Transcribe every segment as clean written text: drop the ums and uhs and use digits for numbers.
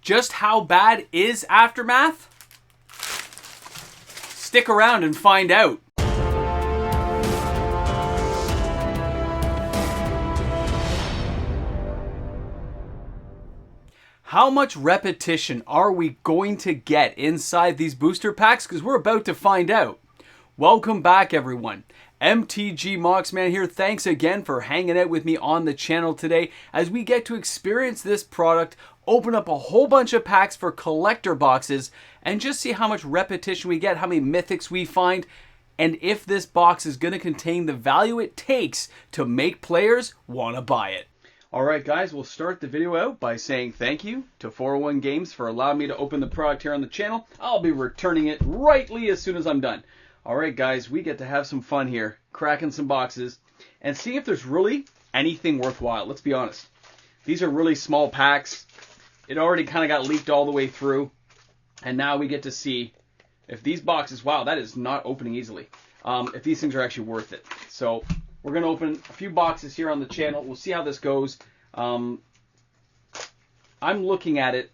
Just how bad is Aftermath? Stick around and find out. How much repetition are we going to get inside these booster packs? Because we're about to find out. Welcome back, everyone. MTG Moxman here. Thanks again for hanging out with me on the channel today as we get to experience this product, open up a whole bunch of packs for collector boxes, and just see how much repetition we get, how many mythics we find, and if this box is going to contain the value it takes to make players want to buy it. Alright guys, we'll start the video out by saying thank you to 401 Games for allowing me to open the product here on the channel. I'll be returning it rightly as soon as I'm done. Alright guys, we get to have some fun here, cracking some boxes, and see if there's really anything worthwhile. Let's be honest. These are really small packs. It already kind of got leaked all the way through, and now we get to see if these boxes, wow, that is not opening easily, if these things are actually worth it. So we're going to open a few boxes here on the channel. We'll see how this goes. I'm looking at it.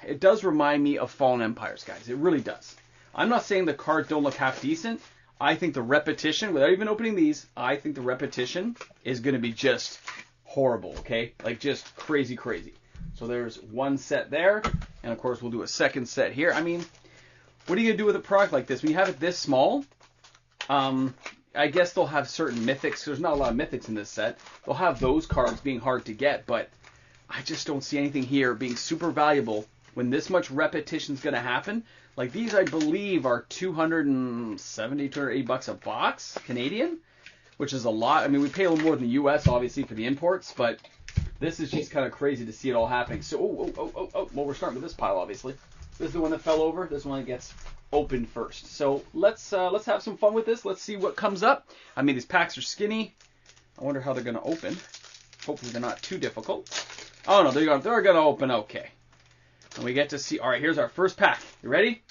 It does remind me of Fallen Empires, guys. It really does. I'm not saying the cards don't look half decent. I think the repetition, without even opening these, I think the repetition is going to be just horrible, okay? Like just crazy, crazy. So there's one set there, and of course we'll do a second set here. I mean, what are you going to do with a product like this? When you have it this small, I guess they'll have certain mythics. There's not a lot of mythics in this set. They'll have those cards being hard to get, but I just don't see anything here being super valuable when this much repetition is going to happen. Like these, I believe, are $270, $280 a box, Canadian, which is a lot. I mean, we pay a little more than the U.S., obviously, for the imports, but this is just kind of crazy to see it all happening. So, well, we're starting with this pile, obviously. This is the one that fell over. This one that gets opened first. So let's have some fun with this. Let's see what comes up. I mean, these packs are skinny. I wonder how they're going to open. Hopefully, they're not too difficult. Oh no, they're going to open okay. And we get to see, all right, here's our first pack. You ready?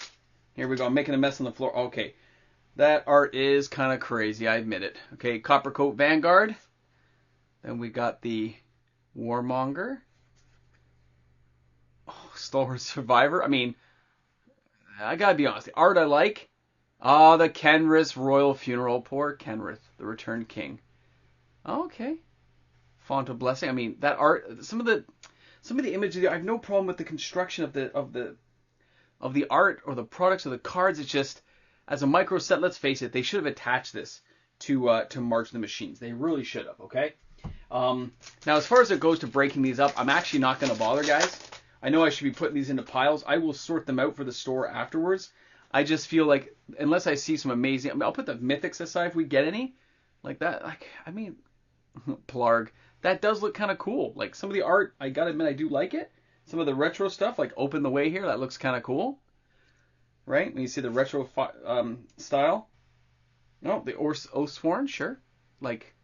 Here we go. I'm making a mess on the floor. Okay. That art is kind of crazy, I admit it. Okay, Copper Coat Vanguard. Then we got the Warmonger. Oh, Stalwart Survivor. I mean, I gotta be honest. The art I like. Ah, the Kenrith Royal Funeral. Poor Kenrith, the Returned King. Okay. Font of Blessing. I mean, that art, some of the images, I have no problem with the construction of the art or the products or the cards. It's just, as a micro set, let's face it, they should have attached this to March the Machines. They really should have, okay? Now, as far as it goes to breaking these up, I'm actually not going to bother, guys. I know I should be putting these into piles. I will sort them out for the store afterwards. I just feel like, unless I see some amazing, I mean, I'll put the mythics aside if we get any. Like that, like, I mean, Plarg. That does look kind of cool. Like some of the art, I gotta admit, I do like it. Some of the retro stuff, like Open the Way here, that looks kind of cool. Right? When you see the retro style. No, the Oathsworn, sure. Like,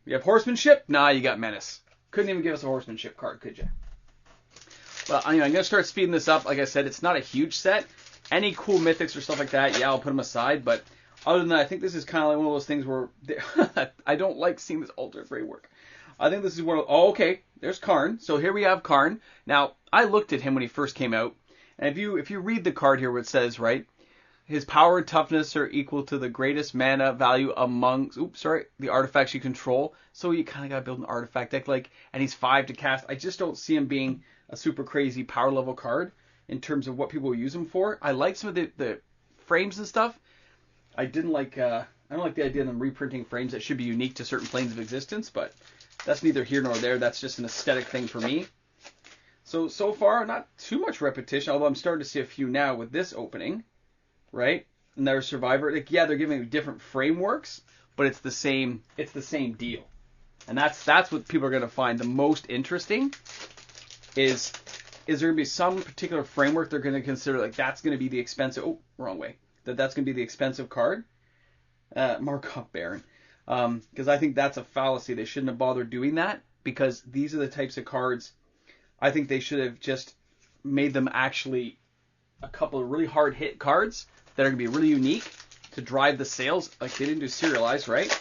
you have Horsemanship? Nah, you got Menace. Couldn't even give us a Horsemanship card, could you? Well, anyway, I'm going to start speeding this up. Like I said, it's not a huge set. Any cool mythics or stuff like that, yeah, I'll put them aside. But other than that, I think this is kind of like one of those things where I don't like seeing this alternate framework. I think this is one of... Oh, okay. There's Karn. So here we have Karn. Now, I looked at him when he first came out. And if you read the card here where it says, right, his power and toughness are equal to the greatest mana value among... the artifacts you control. So you kind of got to build an artifact deck. And he's 5 to cast. I just don't see him being a super crazy power level card in terms of what people use him for. I like some of the frames and stuff. I didn't like... I don't like the idea of them reprinting frames that should be unique to certain planes of existence, but... That's neither here nor there. That's just an aesthetic thing for me. So far, not too much repetition, although I'm starting to see a few now with this opening, right? And there's Survivor. Like, yeah, they're giving different frameworks, but it's the same deal. And that's what people are going to find the most interesting is there going to be some particular framework they're going to consider, like, that's going to be the expensive... Oh, wrong way. That's going to be the expensive card. Markov Baron. Because I think that's a fallacy. They shouldn't have bothered doing that, because these are the types of cards I think they should have just made them actually a couple of really hard hit cards that are going to be really unique to drive the sales. Like, they didn't do serialized, right?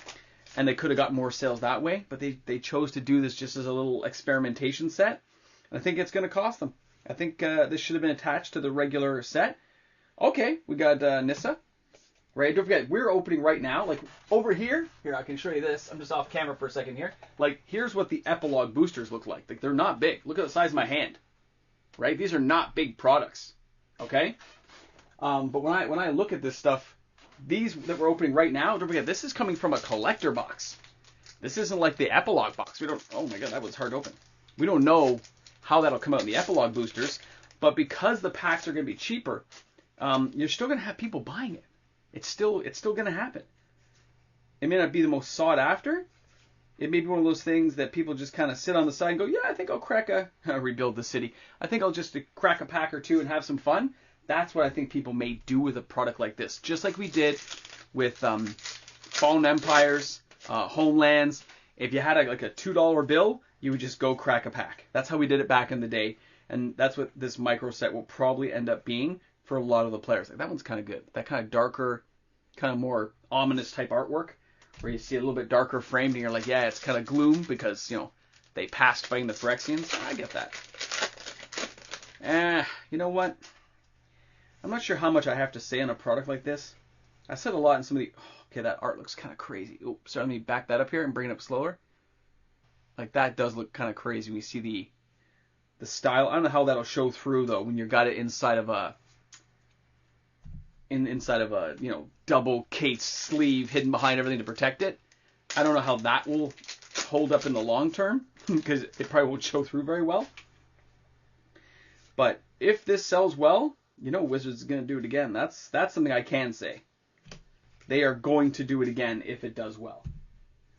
And they could have got more sales that way, but they chose to do this just as a little experimentation set. I think it's going to cost them. I think this should have been attached to the regular set. Okay, we got Nissa. Right, don't forget, we're opening right now. Like, over here, I can show you this. I'm just off camera for a second here. Like, here's what the Epilogue boosters look like. Like, they're not big. Look at the size of my hand. Right? These are not big products. Okay? But when I look at this stuff, these that we're opening right now, don't forget, this is coming from a collector box. This isn't like the Epilogue box. We don't, oh my god, that was hard to open. We don't know how that'll come out in the Epilogue boosters, but because the packs are going to be cheaper, you're still going to have people buying it. It's still going to happen. It may not be the most sought after. It may be one of those things that people just kind of sit on the side and go, yeah, I think I'll crack rebuild the city. I think I'll just crack a pack or two and have some fun. That's what I think people may do with a product like this. Just like we did with Fallen Empires, Homelands. If you had like a $2 bill, you would just go crack a pack. That's how we did it back in the day. And that's what this micro set will probably end up being for a lot of the players. Like, that one's kind of good. That kind of darker, kind of more ominous type artwork, where you see a little bit darker framed, and you're like, yeah, it's kind of gloom because, you know, they passed fighting the Phyrexians. I get that. You know what? I'm not sure how much I have to say on a product like this. I said a lot in some of the... Oh, okay, that art looks kind of crazy. Oops, sorry, let me back that up here and bring it up slower. Like, that does look kind of crazy when you see the style. I don't know how that'll show through, though, when you got it inside of a... inside of a, you know, double case sleeve hidden behind everything to protect it. I don't know how that will hold up in the long term, because it probably won't show through very well. But if this sells well, you know Wizards is going to do it again. That's something I can say. They are going to do it again if it does well.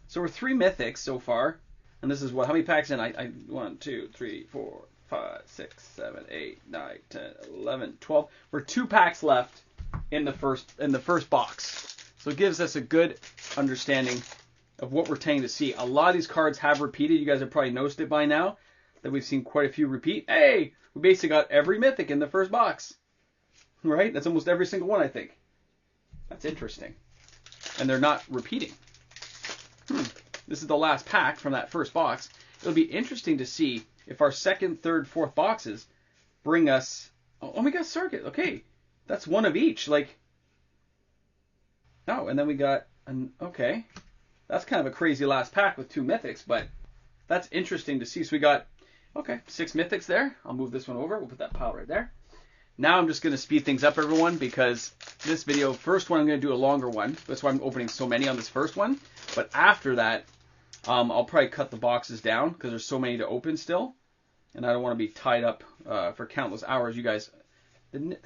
So we're 3 Mythics so far. And this is what, how many packs in? 1, 2, 3, 4, 5, 6, 7, 8, 9, 10, 11, 12. We're 2 packs left in the first box. So it gives us a good understanding of what we're tending to see. A lot of these cards have repeated. You guys have probably noticed it by now that we've seen quite a few repeat. Hey, we basically got every Mythic in the first box. Right? That's almost every single one, I think. That's interesting. And they're not repeating. This is the last pack from that first box. It'll be interesting to see if our second, third, fourth boxes bring us... Oh, we got Circuit. Okay. That's one of each. Like... Oh, and then we got... Okay. That's kind of a crazy last pack with 2 Mythics, but that's interesting to see. So we got... Okay, 6 Mythics there. I'll move this one over. We'll put that pile right there. Now I'm just going to speed things up, everyone, because this video, first one, I'm going to do a longer one. That's why I'm opening so many on this first one. But after that, I'll probably cut the boxes down because there's so many to open still. And I don't want to be tied up for countless hours. You guys, the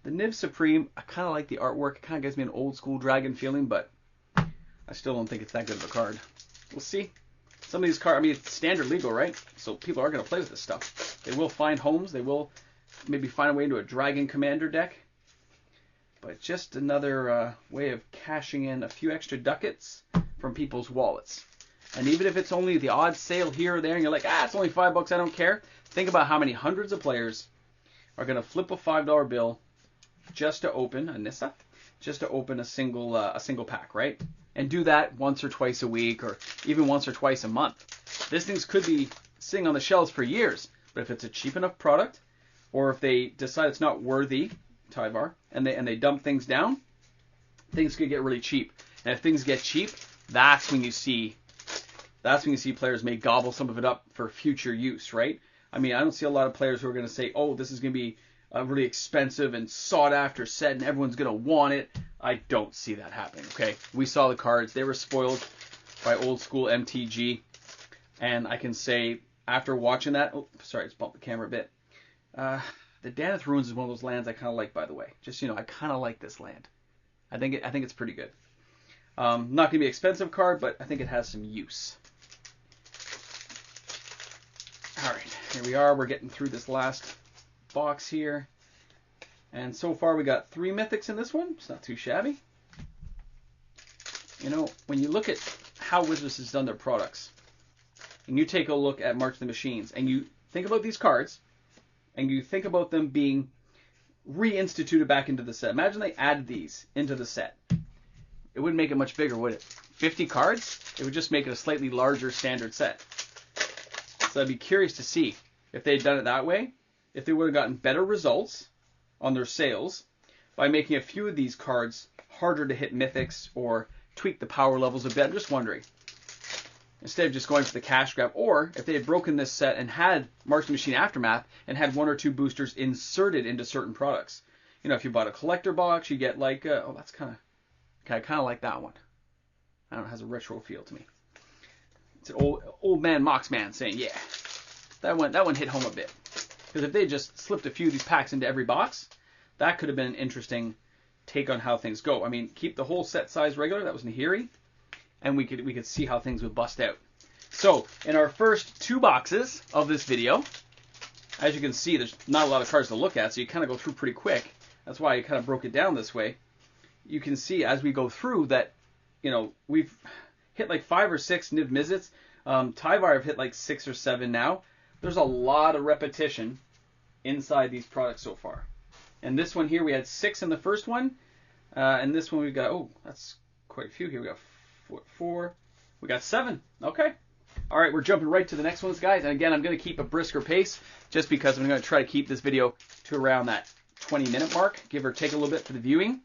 Niv Supreme, I kind of like the artwork. It kind of gives me an old school dragon feeling, but I still don't think it's that good of a card. We'll see. Some of these cards, I mean, it's standard legal, right? So people are going to play with this stuff. They will find homes. They will maybe find a way into a Dragon Commander deck. But just another way of cashing in a few extra ducats from people's wallets. And even if it's only the odd sale here or there, and you're like, it's only $5, I don't care. Think about how many hundreds of players are going to flip a $5 bill just to open a Nissa, just to open a single pack, right? And do that once or twice a week, or even once or twice a month. This things could be sitting on the shelves for years, but if it's a cheap enough product, or if they decide it's not worthy, Tyvar, and they dump things down, things could get really cheap. And if things get cheap, that's when you see players may gobble some of it up for future use, right? I mean, I don't see a lot of players who are going to say, oh, this is going to be a really expensive and sought after set and everyone's going to want it. I don't see that happening, okay? We saw the cards. They were spoiled by old school MTG. And I can say, after watching that... Oh, sorry, I just bumped the camera a bit. The Daneth Ruins is one of those lands I kind of like, by the way. Just, I kind of like this land. I think it's pretty good. Not going to be an expensive card, but I think it has some use. Alright, here we are. We're getting through this last box here. And so far we got 3 Mythics in this one. It's not too shabby. When you look at how Wizards has done their products, and you take a look at March of the Machines, and you think about these cards, and you think about them being reinstituted back into the set. Imagine they added these into the set. It wouldn't make it much bigger, would it? 50 cards? It would just make it a slightly larger standard set. So I'd be curious to see if they'd done it that way, if they would have gotten better results on their sales by making a few of these cards harder to hit mythics or tweak the power levels a bit. I'm just wondering. Instead of just going for the cash grab, or if they had broken this set and had Marksman Machine Aftermath and had 1 or 2 boosters inserted into certain products. You know, if you bought a collector box, you get like, oh, that's kind of like that one. I don't know, it has a retro feel to me. It's an old man Moxman saying, yeah, that one hit home a bit. Because if they just slipped a few of these packs into every box, that could have been an interesting take on how things go. I mean, keep the whole set size regular. That was Nahiri. And we could see how things would bust out. So, in our first 2 boxes of this video, as you can see, there's not a lot of cards to look at, so you kind of go through pretty quick. That's why I kind of broke it down this way. You can see as we go through that, you know, we've hit like 5 or 6 Niv Mizzets. Tyvar have hit like 6 or 7 now. There's a lot of repetition inside these products so far. And this one here, we had 6 in the first one. And this one we got, oh, that's quite a few here. We got 4. We got 7. Okay. All right, we're jumping right to the next ones, guys. And again, I'm going to keep a brisker pace just because I'm going to try to keep this video to around that 20-minute mark, give or take a little bit for the viewing.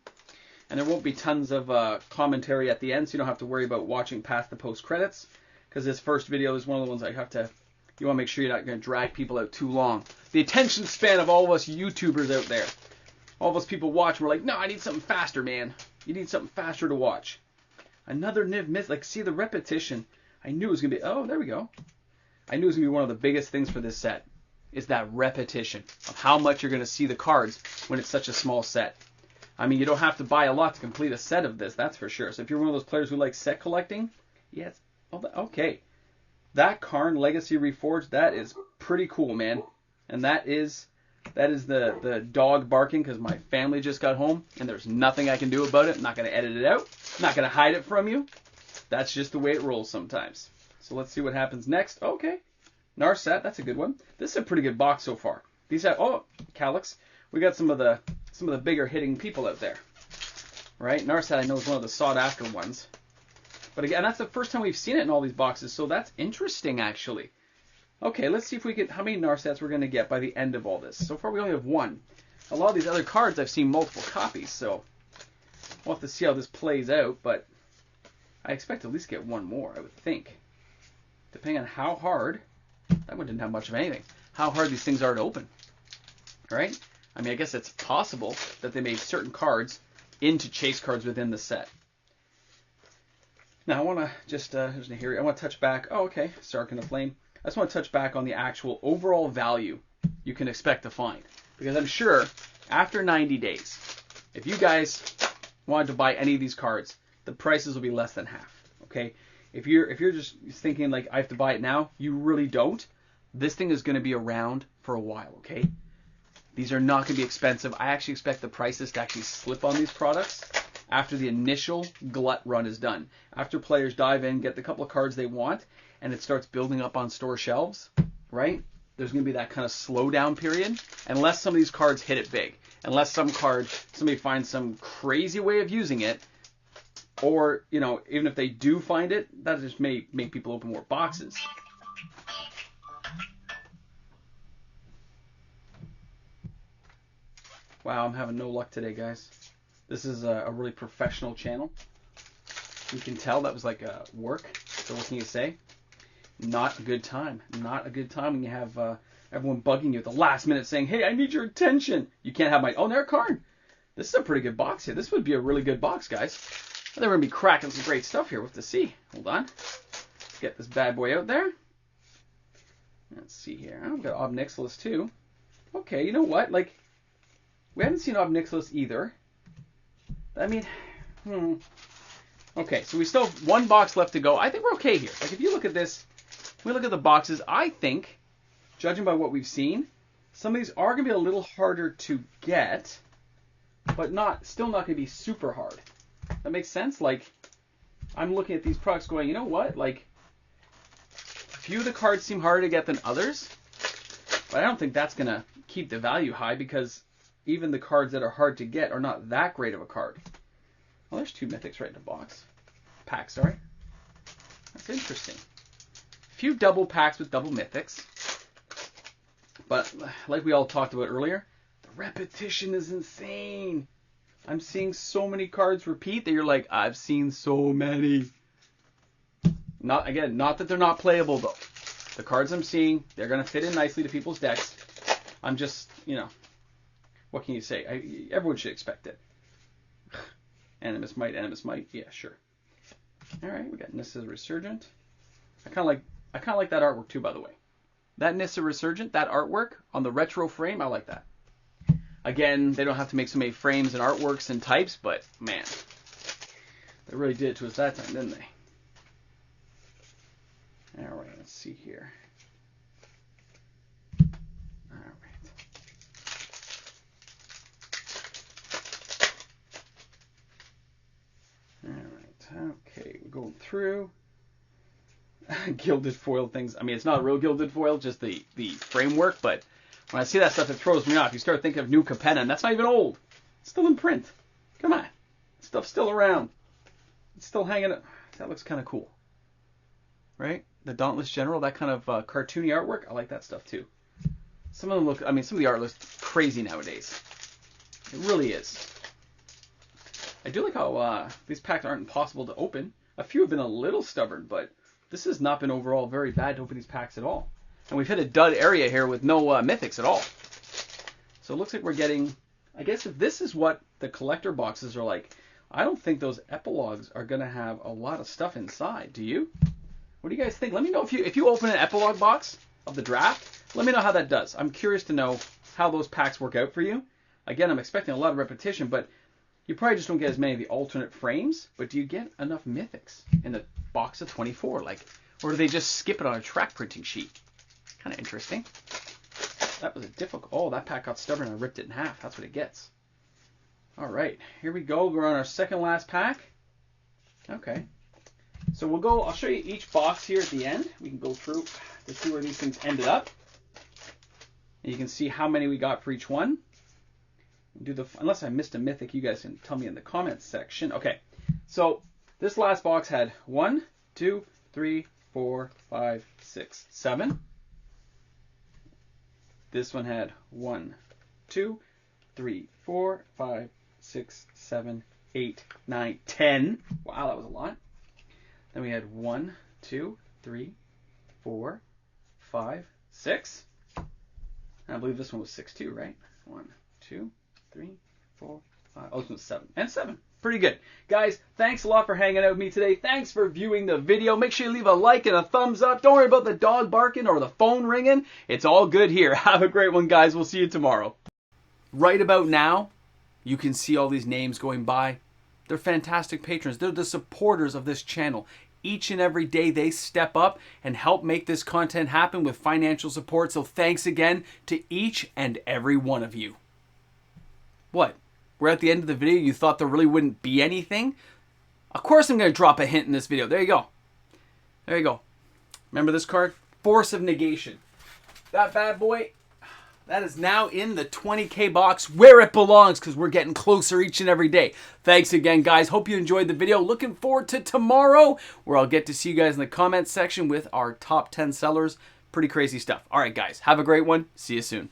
And there won't be tons of commentary at the end, so you don't have to worry about watching past the post credits, because this first video is one of the ones you want to make sure you're not going to drag people out too long. The attention span of all of us YouTubers out there. All of us people watch, we're like, no, I need something faster, man. You need something faster to watch. Another Niv Miz, like, see the repetition. I knew it was going to be, oh, there we go. I knew it was going to be one of the biggest things for this set, is that repetition of how much you're going to see the cards when it's such a small set. I mean, you don't have to buy a lot to complete a set of this, that's for sure. So if you're one of those players who likes set collecting, yes, okay. That Karn Legacy Reforged, that is pretty cool, man. And that is the dog barking because my family just got home and there's nothing I can do about it. I'm not going to edit it out. I'm not going to hide it from you. That's just the way it rolls sometimes. So let's see what happens next. Okay. Narset, that's a good one. This is a pretty good box so far. These have, oh, Calyx. We got some of the bigger hitting people out there. Right? Narset I know is one of the sought after ones. But again, that's the first time we've seen it in all these boxes, so that's interesting actually. Okay, let's see if we get how many Narsets we're going to get by the end of all this. So far we only have 1. A lot of these other cards I've seen multiple copies, so we'll have to see how this plays out, but I expect to at least get 1 more, I would think. Depending on how hard, that one didn't have much of anything, how hard these things are to open. Right? I mean, I guess it's possible that they made certain cards into chase cards within the set. Now I want to just, here's Nahiri, I want to touch back, oh okay, Sark in the Flame. I just want to touch back on the actual overall value you can expect to find. Because I'm sure after 90 days, if you guys wanted to buy any of these cards, the prices will be less than half. Okay? If you're just thinking like I have to buy it now, you really don't. This thing is going to be around for a while, okay? These are not going to be expensive. I actually expect the prices to actually slip on these products after the initial glut run is done. After players dive in, get the couple of cards they want, and it starts building up on store shelves, right? There's going to be that kind of slowdown period, unless some of these cards hit it big. Unless somebody finds some crazy way of using it, or, you know, even if they do find it, that just may make people open more boxes. Wow, I'm having no luck today, guys. This is a really professional channel. You can tell that was like work. So what can you say? Not a good time. Not a good time when you have everyone bugging you at the last minute saying, hey, I need your attention. You can't have my... Oh, there, Karn. This is a pretty good box here. This would be a really good box, guys. I think we're going to be cracking some great stuff here. We'll have to see. Hold on. Let's get this bad boy out there. Let's see here. I've got Ob Nixilis too. Okay, you know what? Like, we haven't seen Ob Nixilis either. I mean, Okay, so we still have 1 box left to go. I think we're okay here. Like, if you look at this, we look at the boxes, I think, judging by what we've seen, some of these are going to be a little harder to get, but still not going to be super hard. That makes sense? Like, I'm looking at these products going, you know what? Like, a few of the cards seem harder to get than others, but I don't think that's going to keep the value high because even the cards that are hard to get are not that great of a card. Well, there's 2 mythics right in the box. Packs, sorry. That's interesting. A few double packs with double mythics. But like we all talked about earlier, the repetition is insane. I'm seeing so many cards repeat that you're like, I've seen so many. Not that they're not playable though. The cards I'm seeing, they're going to fit in nicely to people's decks. I'm just, what can you say? Everyone should expect it. Animus Might, yeah, sure. All right, we got Nissa Resurgent. I kind of like that artwork too, by the way. That Nissa Resurgent, that artwork on the retro frame, I like that. Again, they don't have to make so many frames and artworks and types, but man, they really did it to us that time, didn't they? All right, let's see here. All right. All right, okay, we're going through. Gilded foil things. I mean, it's not a real gilded foil, just the framework, but when I see that stuff, it throws me off. You start thinking of New Capenna, and that's not even old. It's still in print. Come on. Stuff's still around. It's still hanging up. That looks kind of cool. Right? The Dauntless General, that kind of cartoony artwork. I like that stuff too. Some of them look, some of the art looks crazy nowadays. It really is. I do like how these packs aren't impossible to open. A few have been a little stubborn, but this has not been overall very bad to open these packs at all. And we've hit a dud area here with no mythics at all. So it looks like we're getting, I guess if this is what the collector boxes are like, I don't think those epilogues are going to have a lot of stuff inside. Do you? What do you guys think? Let me know if you open an epilogue box of the draft. Let me know how that does. I'm curious to know how those packs work out for you. Again, I'm expecting a lot of repetition, but you probably just don't get as many of the alternate frames. But do you get enough mythics in the box of 24? Or do they just skip it on a track printing sheet? Kind of interesting. That was a difficult... Oh, that pack got stubborn and I ripped it in half. That's what it gets. All right, here we go. We're on our second last pack. Okay. So we'll go... I'll show you each box here at the end. We can go through to see where these things ended up. And you can see how many we got for each one. Unless I missed a mythic, you guys can tell me in the comments section. Okay, so this last box had 1, 2, 3, 4, 5, 6, 7. This one had 1, 2, 3, 4, 5, 6, 7, 8, 9, 10. Wow, that was a lot. Then we had 1, 2, 3, 4, 5, 6. And I believe this one was 6 too, right? 1, 2, 3, 4, 5. Oh, this one's 7. And 7. Pretty good. Guys, thanks a lot for hanging out with me today. Thanks for viewing the video. Make sure you leave a like and a thumbs up. Don't worry about the dog barking or the phone ringing. It's all good here. Have a great one, guys. We'll see you tomorrow. Right about now, you can see all these names going by. They're fantastic patrons. They're the supporters of this channel. Each and every day they step up and help make this content happen with financial support. So thanks again to each and every one of you. What? We're at the end of the video. You thought there really wouldn't be anything? Of course I'm going to drop a hint in this video. There you go. There you go. Remember this card? Force of Negation. That bad boy, that is now in the 20K box where it belongs because we're getting closer each and every day. Thanks again, guys. Hope you enjoyed the video. Looking forward to tomorrow where I'll get to see you guys in the comments section with our top 10 sellers. Pretty crazy stuff. All right, guys. Have a great one. See you soon.